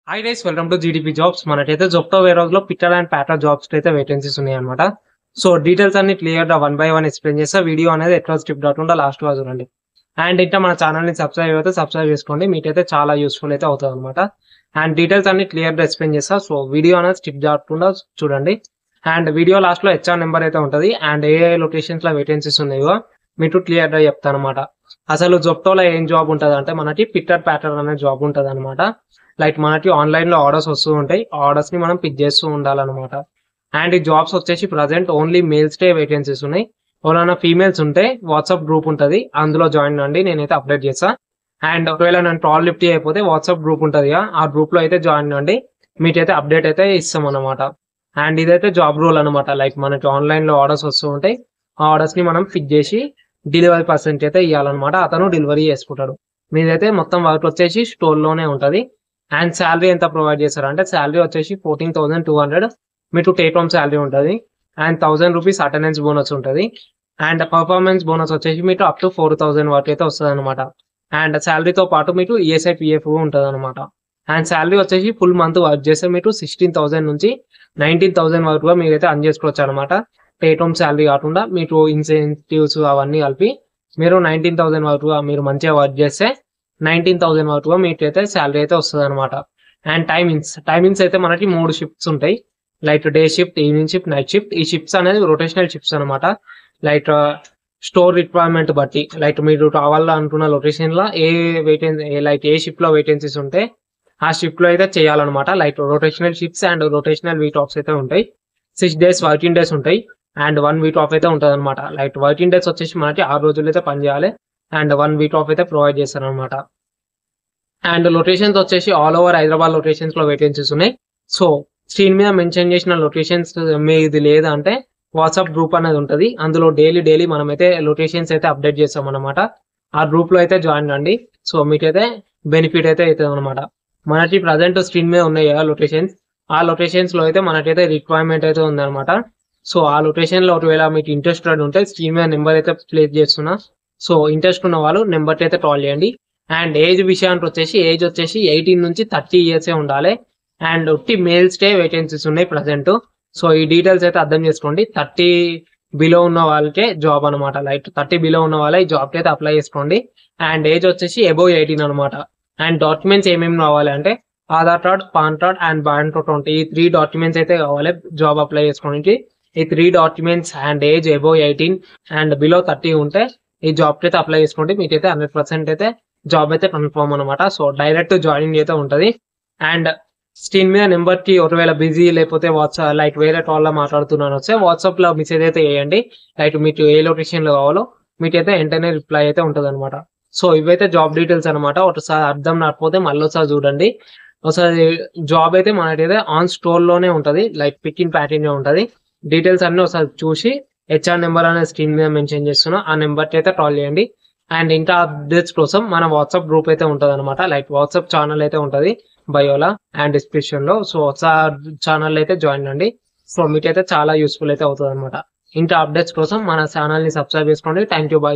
Hi guys, welcome to GDP jobs. మనకైతే జొప్టో వేరోజ్ లో పిట్టర్ and ప్యాటర్ jobs అయితే వేకెన్సీస్ ఉన్నాయి అనమాట. సో డీటెయిల్స్ అన్ని క్లియర్ గా 1 by 1 ఎక్స్ప్లెయిన్ చేస్తా. వీడియో అనేది ఎట్లా స్కిప్ కాకుండా లాస్ట్ గా చూడండి. అండ్ ఇంకా మన ఛానల్ ని సబ్స్క్రైబ్ అయితే సబ్స్క్రైబ్ చేసుకోండి, మీకైతే చాలా యూస్ఫుల్ అయితే అవుతుంది అనమాట. అండ్ డీటెయిల్స్ అన్ని క్లియర్ గా ఎక్స్ప్లెయిన్ చేస్తా. సో వీడియో అనేది స్కిప్ కాకుండా చూడండి. అండ్ వీడియో లాస్ట్ లో హెచ్ఆర్ నెంబర్ అయితే ఉంటుంది అండ్ ఏ లొకేషన్స్ లో వేకెన్సీస్ ఉన్నాయో మీకు క్లియర్ గా చెప్తాను అనమాట. అసలు జొప్టోలో ఏం జాబ్ ఉంటుంది అంటే మనకి పిట్టర్ ప్యాటర్ అనే జాబ్ ఉంటుంది అనమాట. లైక్ మనకి ఆన్లైన్ లో ఆర్డర్స్ వస్తూ ఉంటాయి, ఆర్డర్స్ ని మనం పిక్ చేస్తూ ఉండాలన్నమాట. అండ్ ఈ జాబ్స్ వచ్చేసి present only males day vacancies ఉన్నాయి. ఎవరైనా ఫీమేల్స్ ఉంటే వాట్సాప్ గ్రూప్ ఉంటుంది, అందులో జాయిన్ అండి, నేనైతే అప్డేట్ చేస్తా. అండ్ ఒకవేళ నేను కాల్ లిఫ్ట్ అయిపోతే వాట్సాప్ గ్రూప్ ఉంటుంది, ఆ గ్రూప్ లో అయితే జాయిన్ అండి, మీకైతే అప్డేట్ అయితే ఇస్తాం అనమాట. అండ్ ఇదైతే జాబ్ రోల్ అనమాట. లైక్ మనకి ఆన్లైన్ లో ఆర్డర్స్ వస్తూ ఉంటాయి, ఆ ఆర్డర్స్ ని మనం పిక్ చేసి డెలివరీ పర్సెంట్ అయితే ఇవ్వాలన్నమాట, అతను డెలివరీ చేసుకుంటాడు. మీదైతే మొత్తం వర్క్ వచ్చేసి స్టోర్ లోనే ఉంటది. అండ్ శాలరీ ఎంత ప్రొవైడ్ చేస్తారు అంటే శాలరీ వచ్చేసి 14,200 మీకు టేక్ హోమ్ శాలరీ ఉంటుంది. అండ్ 1000 రూపీస్ అటెండెన్స్ బోనస్ ఉంటుంది. అండ్ పర్ఫార్మెన్స్ బోనస్ వచ్చేసి మీకు అప్ టు 4,000 వరకు అయితే వస్తుంది అనమాట. అండ్ శాలరీతో పాటు మీకు ఈఎస్ఐ పిఎఫ్ ఉంటుంది అనమాట. అండ్ శాలరీ వచ్చేసి ఫుల్ మంత్ వర్క్ చేస్తే మీకు 16,000 నుంచి 19,000 వరకు మీరైతే అర్న్ చేసుకోవచ్చు అనమాట. టేక్ హోమ్ శాలరీ కాకుండా మీకు ఇన్సెంటివ్స్ అవన్నీ కలిపి మీరు 19,000 వరకు మీరు మంచిగా వర్క్ చేస్తే 19,000 వరకు మీకైతే శాలరీ అయితే వస్తుంది అనమాట. అండ్ టైమింగ్స్ అయితే మనకి 3 షిఫ్ట్స్ ఉంటాయి. Like day shift, evening shift, night shift. ఈ షిఫ్ట్స్ అనేది రొటేషనల్ షిఫ్ట్స్ అనమాట. లైక్ స్టోర్ రిక్వైర్మెంట్ బట్టి లైక్ మీరు కావాలనుకున్న లొకేషన్ లో ఏ వేకెన్సీ, లైక్ ఏ షిఫ్ట్ లో వేకెన్సీస్ ఉంటే ఆ షిఫ్ట్ లో అయితే చేయాలన్నమాట. Like rotational shifts and rotational week offs అయితే ఉంటాయి. 6 days వర్కింగ్ డేస్ ఉంటాయి అండ్ 1 week ఆఫ్ అయితే ఉంటుంది అనమాట. లైక్ వర్కింగ్ డేస్ వచ్చేసి మనకి 6 రోజులు అయితే పని చేయాలి అండ్ 1 week ఆఫ్ అయితే ప్రొవైడ్ చేస్తారు అనమాట. అండ్ లొకేషన్స్ వచ్చేసి ఆల్ ఓవర్ హైదరాబాద్ లొకేషన్స్ లో వేకెన్సీస్ ఉన్నాయి. సో స్క్రీన్ మీద మెన్షన్ చేసిన లొకేషన్స్ మీది లేదంటే వాట్సాప్ గ్రూప్ అనేది ఉంటుంది, అందులో డైలీ మనమైతే లొకేషన్స్ అయితే అప్డేట్ చేస్తాం అనమాట. ఆ గ్రూప్ లో అయితే జాయిన్ అండి, సో మీకైతే బెనిఫిట్ అయితే అవుతుంది అనమాట. మనకి ప్రజెంట్ స్క్రీన్ మీద ఉన్నాయి కదా లొకేషన్స్, ఆ లొకేషన్స్ లో అయితే మనకైతే రిక్వైర్మెంట్ అయితే ఉందన్నమాట. సో ఆ లొకేషన్ లో ఒకవేళ మీకు ఇంట్రెస్టెడ్ ఉంటే స్క్రీన్ మీద నెంబర్ అయితే ప్లేస్ చేస్తున్నా. సో ఇంట్రెస్ట్ ఉన్న వాళ్ళు నెంబర్ అయితే కాల్ చేయండి. అండ్ ఏజ్ విషయానికి వచ్చేసి ఏజ్ వచ్చేసి 18 నుంచి 30 years ఉండాలి. అండ్ ఒట్టి మేల్స్ డే వేకెన్సీస్ ఉన్నాయి ప్రజెంట్. సో ఈ డీటెయిల్స్ అయితే అర్థం చేసుకోండి. 30 బిలో ఉన్న వాళ్ళకే జాబ్ అనమాట. లైక్ 30 బిలో ఉన్న వాళ్ళే ఈ జాబ్ కి అయితే అప్లై చేసుకోండి. అండ్ ఏజ్ వచ్చేసి అబోవ్ 18 అనమాట. అండ్ డాక్యుమెంట్స్ ఏమేమి కావాలి అంటే Aadhaar card, pan card and bank account, ఈ 3 డాక్యుమెంట్స్ అయితే కావాలి జాబ్ అప్లై చేసుకోవడానికి. ఈ 3 documents and age above 18 and below 30 ఉంటే ఈ జాబ్ కి అయితే అప్లై చేసుకోండి, మీకైతే 100% అయితే జాబ్ అయితే కన్ఫర్మ్ అనమాట. సో డైరెక్ట్ జాయినింగ్ అయితే ఉంటుంది. అండ్ స్క్రీన్ మీద నెంబర్ కి ఒకవేళ బిజీ లేకపోతే వాట్సాప్ లైక్ వేరే కాల్ లో మాట్లాడుతున్నాను వస్తే వాట్సాప్ లో మెసేజ్ అయితే వేయండి. లైక్ మీకు ఏ లొకేషన్ లో కావాలో మీకైతే వెంటనే రిప్లై అయితే ఉంటుంది అనమాట. సో ఇవైతే జాబ్ డీటెయిల్స్ అనమాట. ఒకసారి అర్థం రాకపోతే మళ్ళీ ఒకసారి చూడండి. ఒకసారి జాబ్ అయితే మనకైతే ఆన్ స్టోర్ లోనే ఉంటది, లైక్ పిక్ ఇన్ ప్యాకింగ్ ఉంటది. డీటెయిల్స్ అన్ని ఒకసారి చూసి హెచ్ఆర్ నెంబర్ అనేది స్క్రీన్ మీద మెన్షన్ చేస్తున్నా, ఆ నెంబర్ కి అయితే కాల్ చేయండి. అండ్ ఇంకా అప్డేట్స్ కోసం మన వాట్సాప్ గ్రూప్ అయితే ఉంటది అనమాట. లైక్ వాట్సాప్ ఛానల్ అయితే ఉంటది బయోలా అండ్ డిస్క్రిప్షన్ లో. సో ఒకసారి ఛానల్ అయితే జాయిన్ అండి, సో మీకైతే చాలా యూస్ఫుల్ అయితే అవుతుంది అనమాట. ఇంకా అప్డేట్స్ కోసం మన ఛానల్ ని సబ్స్క్రైబ్ చేసుకోండి. Thank you, bye.